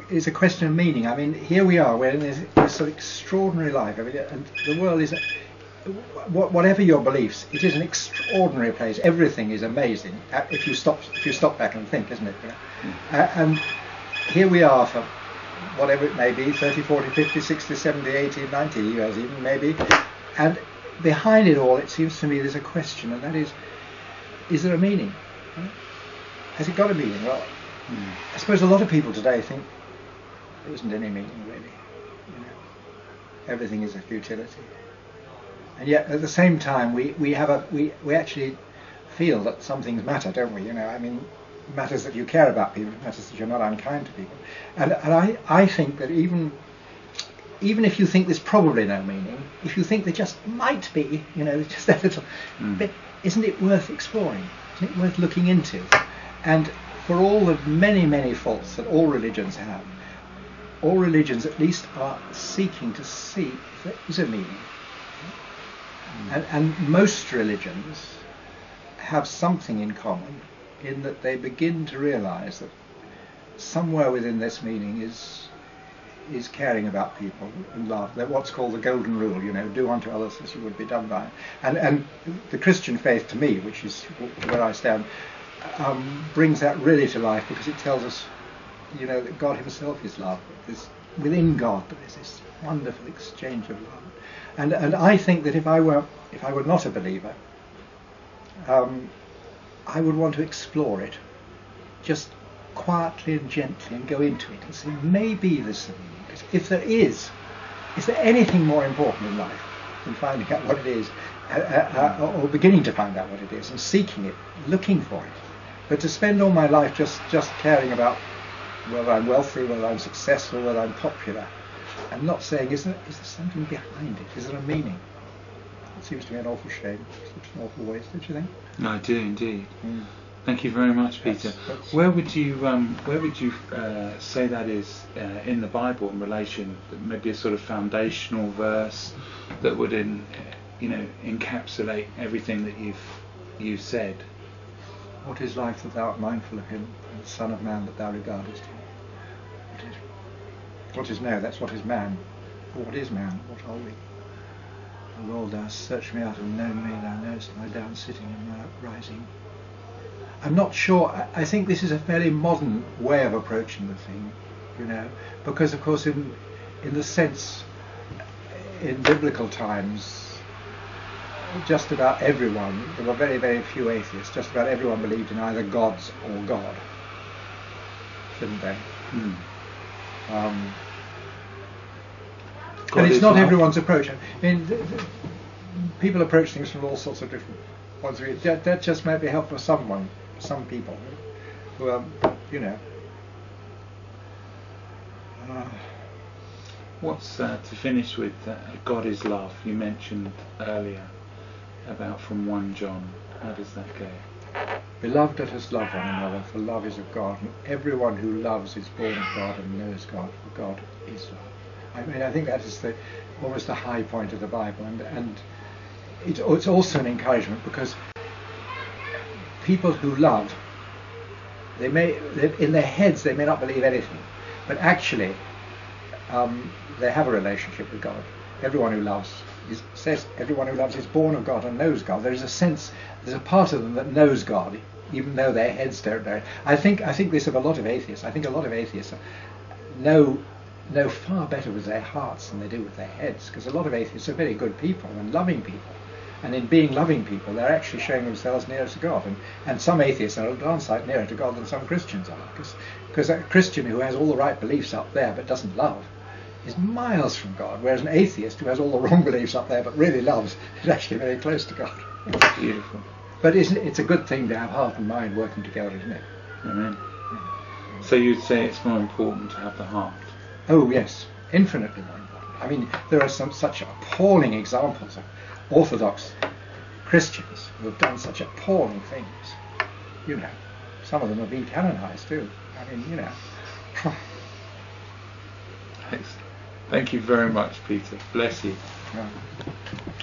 is a question of meaning. I mean, here we are, we're in this sort of extraordinary life. I mean, and the world is, whatever your beliefs, it is an extraordinary place. Everything is amazing if you stop back and think, isn't it? You know? And here we are for whatever it may be, 30, 40, 50, 60, 70, 80, 90 years even maybe. And behind it all, it seems to me there's a question, and that is there a meaning? Has it got a meaning? Well, I suppose a lot of people today think there isn't any meaning really. You know, everything is a futility. And yet at the same time we actually feel that some things matter, don't we? You know, I mean, it matters that you care about people, it matters that you're not unkind to people. And I think that even if you think there's probably no meaning, if you think there just might be, you know, just that little bit, isn't it worth exploring? Isn't it worth looking into? And for all the many, many faults that all religions have, all religions at least are seeking to see if there is a meaning. And most religions have something in common in that they begin to realise that somewhere within this meaning is caring about people and love. They're what's called the golden rule, you know, do unto others as you would be done by. And the Christian faith, to me, which is where I stand, brings that really to life, because it tells us, you know, that God himself is love. Within God there is this wonderful exchange of love. And I think that if I were not a believer, I would want to explore it, just quietly and gently, and go into it and say, maybe there's something. Because if there is there anything more important in life than finding out what it is, or beginning to find out what it is, and seeking it, looking for it? But to spend all my life just caring about whether I'm wealthy, whether I'm successful, whether I'm popular, and not saying, is there something behind it? Is there a meaning? It seems to me an awful shame. It's an awful waste, don't you think? No, I do indeed. Thank you very much, Peter. Yes, where would you say that is in the Bible in relation, maybe a sort of foundational verse that would encapsulate everything that you've said? What is life that thou art mindful of him, and the Son of Man that thou regardest him? What is no? That's what is man. Or what is man? What are we? O Lord, thou hast searched me out and known me. Thou knowest my down sitting and my uprising. I'm not sure. I think this is a fairly modern way of approaching the thing, you know, because of course in the sense, in biblical times, just about everyone, there were very, very few atheists, just about everyone believed in either gods or God, didn't they? And it's not everyone's approach. I mean, people approach things from all sorts of different points of view. That just might be helpful for some people who are, you know. What's to finish with God is love? You mentioned earlier about from 1 John. How does that go? Beloved, let us love one another, for love is of God, and everyone who loves is born of God and knows God, for God is love. I mean, I think that is almost the high point of the Bible, and it's also an encouragement, because people who love, in their heads they may not believe anything, but actually they have a relationship with God. Everyone who loves everyone who loves is born of God and knows God. There's a part of them that knows God, even though their heads don't know it. I think this of a lot of atheists. I think a lot of atheists know far better with their hearts than they do with their heads, because a lot of atheists are very good people and loving people, and in being loving people they're actually showing themselves nearer to God, and some atheists are a darn sight nearer to God than some Christians are, because a Christian who has all the right beliefs up there but doesn't love is miles from God, whereas an atheist who has all the wrong beliefs up there but really loves is actually very close to God. Beautiful. But it's a good thing to have heart and mind working together, isn't it? Amen. So you'd say it's more important to have the heart? Oh yes, infinitely more important. I mean, there are such appalling examples of Orthodox Christians who have done such appalling things. You know, some of them have been canonized too. I mean, you know. Thanks. Thank you very much, Peter. Bless you. Yeah.